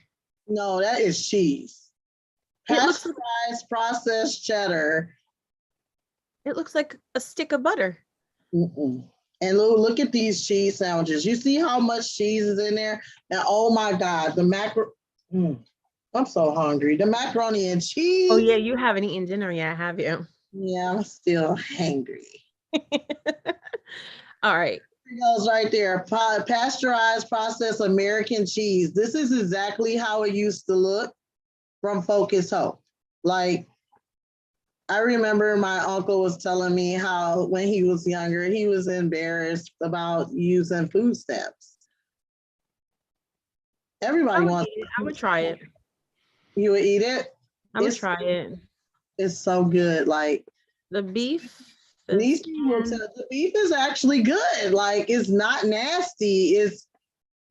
No, that is cheese. Pasteurized processed cheddar. It looks like a stick of butter. Mm-mm. And look at these cheese sandwiches. You see how much cheese is in there? And oh my God, the I'm so hungry. The macaroni and Oh cheese. yeah, you haven't eaten dinner yet, have you? Yeah, I'm still hangry. All right. It goes right there. Pasteurized processed American cheese. This is exactly how it used to look from Focus Hope. Like, I remember my uncle was telling me how when he was younger, he was embarrassed about using food stamps. Everybody wants. I would try it. You would eat it. I would It's try it. it's so good. Like The beef, the these people skin. tell the beef is actually good. Like it's not nasty.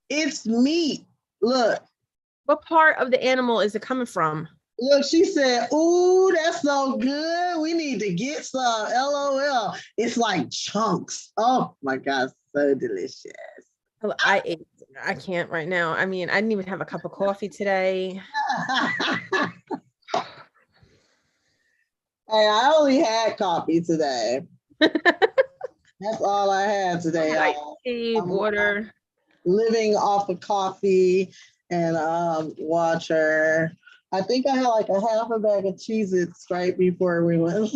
It's meat. Look, What part of the animal is it coming from? look, she said, ooh, that's so good. We need to get some. LOL. It's like chunks. Oh my God, so delicious. I ate. I can't right now. I mean, I didn't even have a cup of coffee today. Hey, I only had coffee today. That's all I had today. Tea, I'm water. living off of coffee and water. I think I had like a half a bag of Cheez-Its right before we went.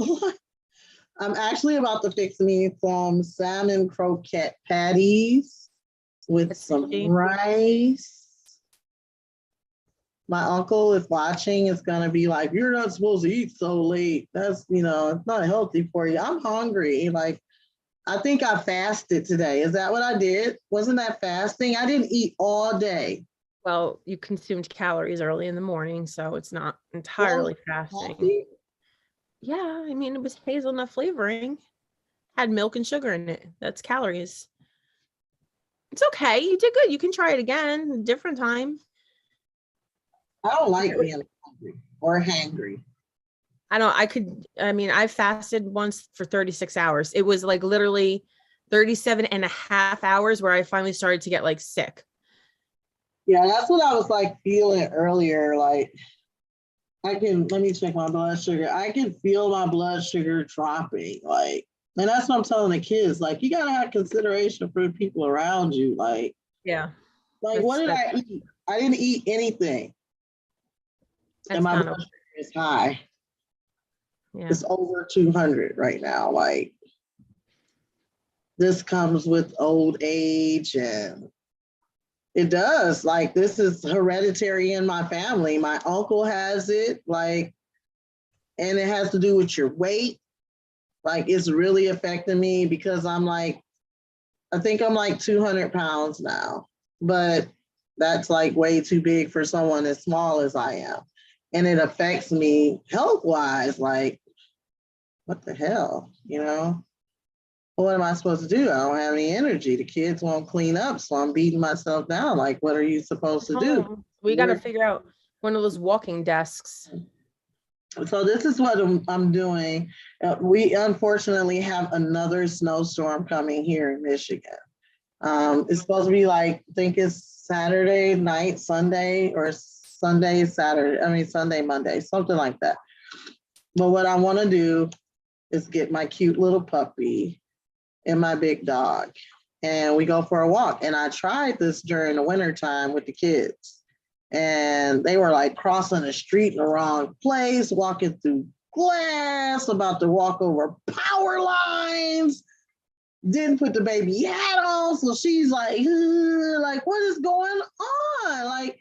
I'm actually about to fix me some salmon croquette patties with It's some sushi. rice. My uncle is watching. It's gonna be like, you're not supposed to eat so late. That's it's not healthy for you. I'm hungry. Like I think I fasted today. Is that what I did? Wasn't that fasting? I didn't eat all day. Well, you consumed calories early in the morning, so it's not Well, entirely fasting. coffee? Yeah, I mean, it was hazelnut flavoring. Had milk and sugar in it. That's calories. It's okay. You did good. You can try it again, a different time. I don't like being hungry or hangry. I mean, I fasted once for 36 hours. It was like literally 37 and a half hours where I finally started to get like sick. Yeah, that's what I was like feeling earlier. Like let me check my blood sugar. I can feel my blood sugar dropping. Like, and that's what I'm telling the kids. Like, you gotta have consideration for the people around you. Yeah. What did I eat? I didn't eat anything. And my blood sugar is high. Yeah. It's over 200 right now. Like, this comes with old age and it does. Like, this is hereditary in my family. My uncle has it, like, and it has to do with your weight. Like, it's really affecting me because I think I'm like 200 pounds now, but that's like way too big for someone as small as I am. And it affects me health wise. Like, what the hell, What am I supposed to do? I don't have any energy. The kids won't clean up, so I'm beating myself down. Like, what are you supposed to do? We got to figure out one of those walking desks. So this is what I'm doing. We unfortunately have another snowstorm coming here in Michigan. It's supposed to be like, I think it's Saturday night, Sunday, or Sunday, Saturday. I mean, Sunday, Monday, something like that. But what I want to do is get my cute little puppy and my big dog, and we go for a walk. And I tried this during the winter time with the kids, and they were like crossing the street in the wrong place, walking through glass, about to walk over power lines. Didn't put the baby hat on, so she's like, what is going on? Like,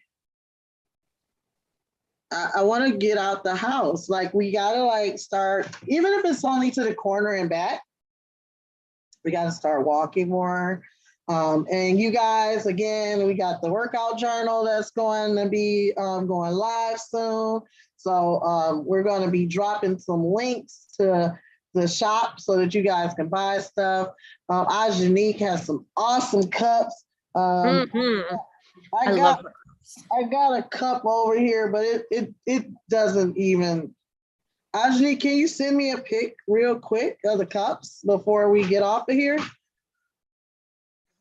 I want to get out the house. Like, we gotta like start, even if it's only to the corner and back. We got to start walking more. And you guys, again, we got the workout journal that's going to be going live soon. So we're going to be dropping some links to the shop so that you guys can buy stuff. Ajanique has some awesome cups. I got a cup over here, but it doesn't even. Ajani, can you send me a pic real quick of the cups before we get off of here?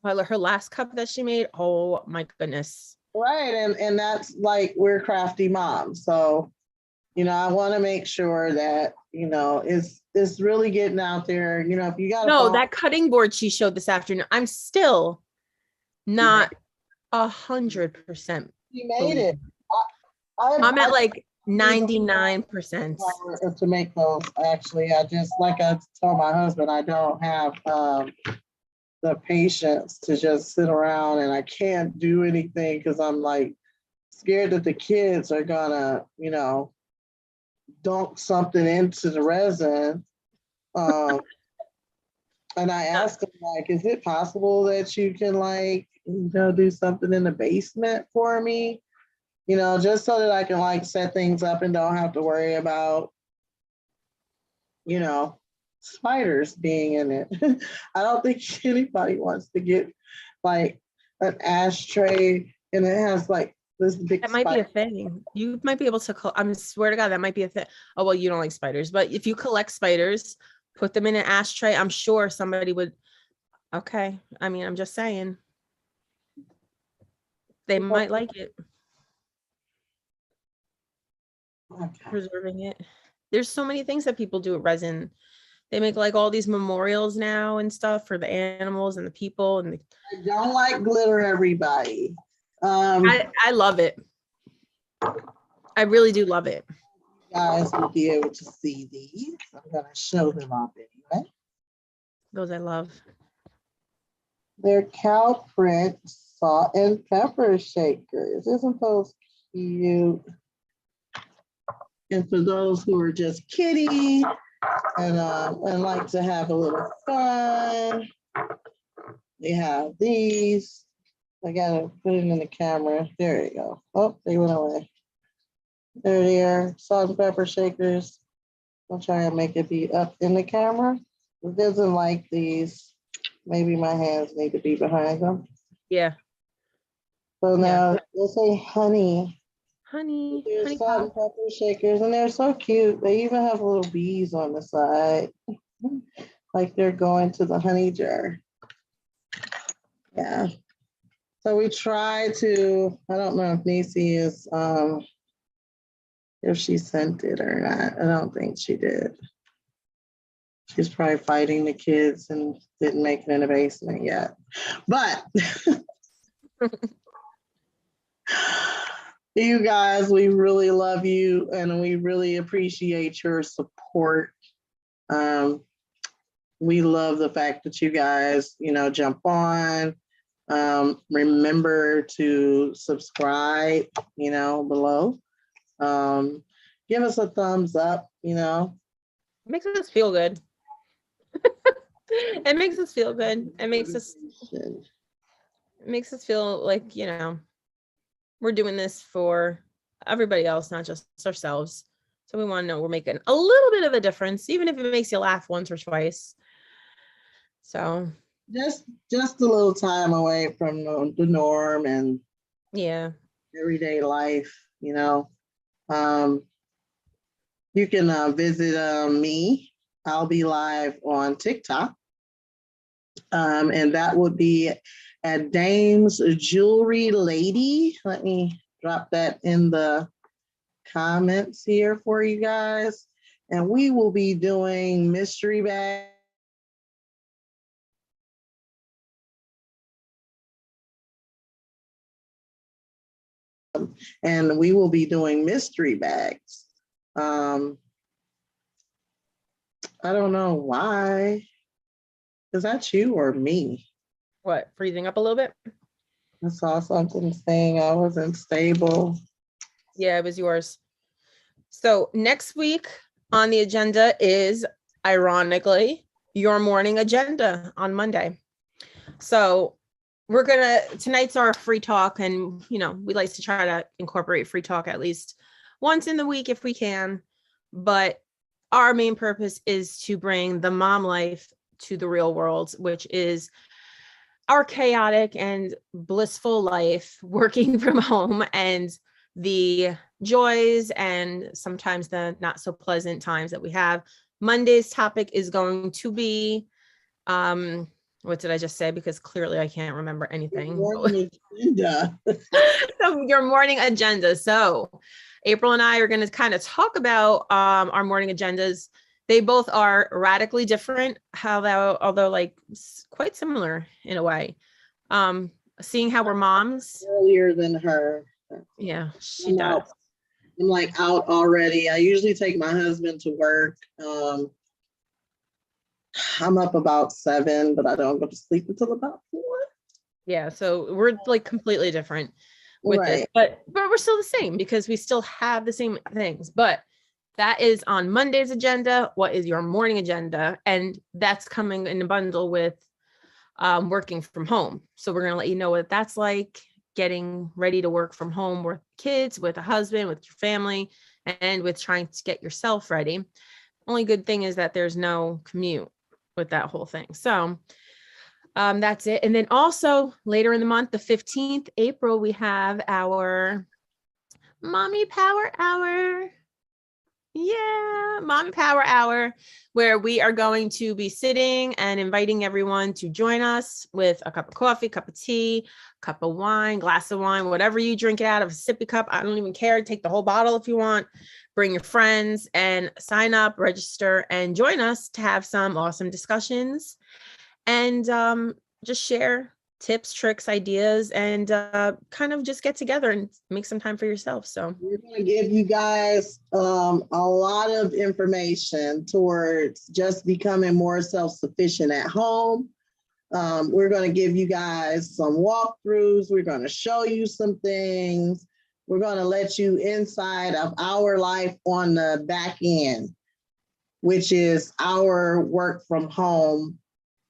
Well, her last cup that she made, oh my goodness. Right, and that's like, we're crafty moms. So, I want to make sure that, it's really getting out there. You know, if you got a No, phone, that cutting board she showed this afternoon, I'm still not 100% she made it. believing. I'm I at like need 99%. to make those. Actually, I just, like I told my husband, I don't have the patience to just sit around, and I can't do anything because I'm like scared that the kids are gonna, you know, dunk something into the resin. Um, and I asked him, like, is it possible that you can, like, you know, do something in the basement for me? You know, just so that I can like set things up and don't have to worry about, you know, spiders being in it. I don't think anybody wants to get like an ashtray and it has like this big That might be a spider. thing. You might be able to, I swear to God, that might be a thing. Oh, well, you don't like spiders, but if you collect spiders, put them in an ashtray, I'm sure somebody would. Okay. I mean, I'm just saying they might like it, Okay. preserving it. There's so many things that people do with resin. They make like all these memorials now and stuff for the animals and the people. And I don't like glitter, everybody. I love it. I really do love it. You guys will be able to see these. I'm gonna show them off anyway. Those I love. They're cow print salt and pepper shakers. Isn't those cute? And for those who are just kitty and like to have a little fun, we have these. I gotta put it in the camera. There you go. Oh, they went away. There they are, salt and pepper shakers. I'll try and make it be up in the camera. It doesn't like these. Maybe my hands need to be behind them. Yeah. So now they say honey. Honey There's salt and pop. pepper shakers, and they're so cute. They even have little bees on the side, like they're going to the honey jar. Yeah. So we try to, I don't know if Nisi is, if she sent it or not. I don't think she did. She's probably fighting the kids and didn't make it in the basement yet. But you guys, we really love you and we really appreciate your support. We love the fact that you guys, you know, jump on. Remember to subscribe, you know, below. Give us a thumbs up, you know. It makes us feel good. It makes us feel good. It makes us feel like, you know, we're doing this for everybody else, not just ourselves. So we want to know we're making a little bit of a difference, even if it makes you laugh once or twice. So just a little time away from the norm and yeah, everyday life, you know. You can visit me. I'll be live on TikTok. And that would be at Dame's Jewelry Lady. Let me drop that in the comments here for you guys. And we will be doing mystery bags. And we will be doing mystery bags. I don't know why. Is that you or me? what, freezing up a little bit? I saw something saying I wasn't stable. Yeah, it was yours. So next week on the agenda is, ironically, your morning agenda on Monday. So tonight's our free talk, and you know, we like to try to incorporate free talk at least once in the week if we can. But our main purpose is to bring the mom life to the real world, which is our chaotic and blissful life working from home and the joys and sometimes the not so pleasant times that we have. Monday's topic is going to be, what did I just say? Because clearly I can't remember anything. Morning agenda. So your morning agenda. So April and I are going to kind of talk about our morning agendas they both are radically different, although like quite similar in a way. Seeing how we're moms. Earlier than her. Yeah, she I'm does. out. I'm like out already. I usually take my husband to work. I'm up about 7, but I don't go to sleep until about 4. Yeah, so we're like completely different with this, Right. but we're still the same because we still have the same things. But that is on Monday's agenda. What is your morning agenda? And that's coming in a bundle with working from home. So we're going to let you know what that's like, getting ready to work from home with kids, with a husband, with your family, and with trying to get yourself ready. Only good thing is that there's no commute with that whole thing. So that's it. And then also later in the month, the 15th April, we have our Mommy Power Hour. Yeah, Mommy Power Hour, where we are going to be sitting and inviting everyone to join us with a cup of coffee, cup of tea, cup of wine, glass of wine, whatever you drink it out of, a sippy cup. I don't even care. Take the whole bottle if you want. Bring your friends and sign up, register, and join us to have some awesome discussions and just share tips, tricks, ideas, and kind of just get together and make some time for yourself. So we're going to give you guys a lot of information towards just becoming more self-sufficient at home. We're going to give you guys some walkthroughs. We're going to show you some things. We're going to let you inside of our life on the back end, which is our work from home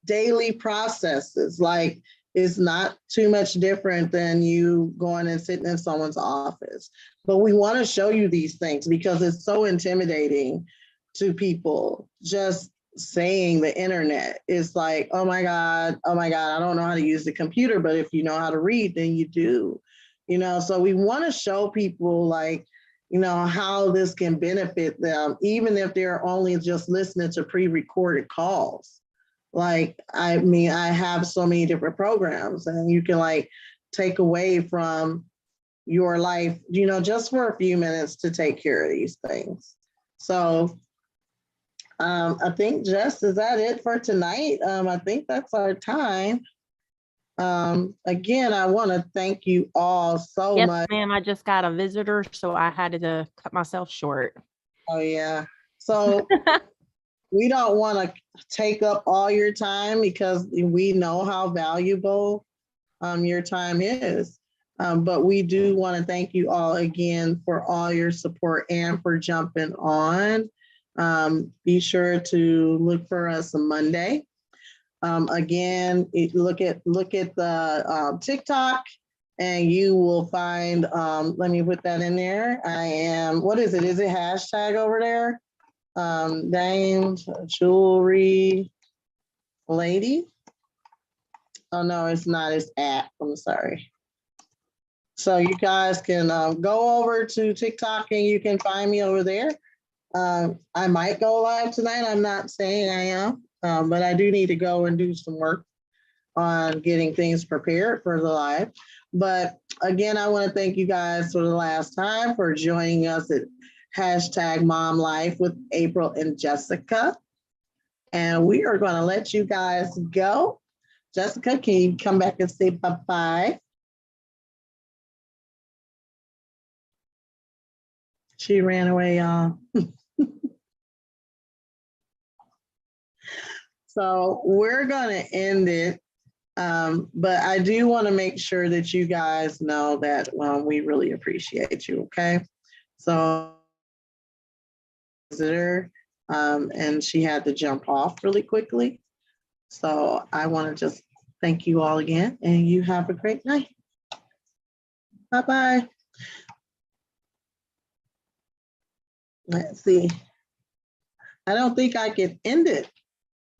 daily processes. Like, it's not too much different than you going and sitting in someone's office. But we want to show you these things because it's so intimidating to people. Just saying the internet is like, oh my God, I don't know how to use the computer. But if you know how to read, then you do. So we want to show people like, how this can benefit them, even if they're only just listening to pre-recorded calls. Like, I have so many different programs and you can like take away from your life, just for a few minutes to take care of these things. So I think, Jess, is that it for tonight? I think that's our time. Again, I want to thank you all so yes, much. ma'am, I just got a visitor, so I had to cut myself short. Oh yeah. So we don't want to take up all your time because we know how valuable your time is. But we do want to thank you all again for all your support and for jumping on. Be sure to look for us on Monday. Again, look at the TikTok and you will find, let me put that in there. What is it? Is it hashtag over there? Dame's Jewelry Lady. Oh no, it's not. It's at. I'm sorry. So you guys can go over to TikTok and you can find me over there. I might go live tonight. I'm not saying I am, but I do need to go and do some work on getting things prepared for the live. But again, I want to thank you guys for the last time for joining us at hashtag Mom Life with April and Jessica. And we are going to let you guys go. Jessica, can you come back and say bye-bye? She ran away, y'all. So we're going to end it. But I do want to make sure that you guys know that we really appreciate you, okay? So visitor, and she had to jump off really quickly. So I want to just thank you all again, and you have a great night. Bye-bye. Let's see. I don't think I can end it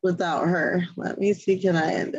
without her. Let me see, can I end it?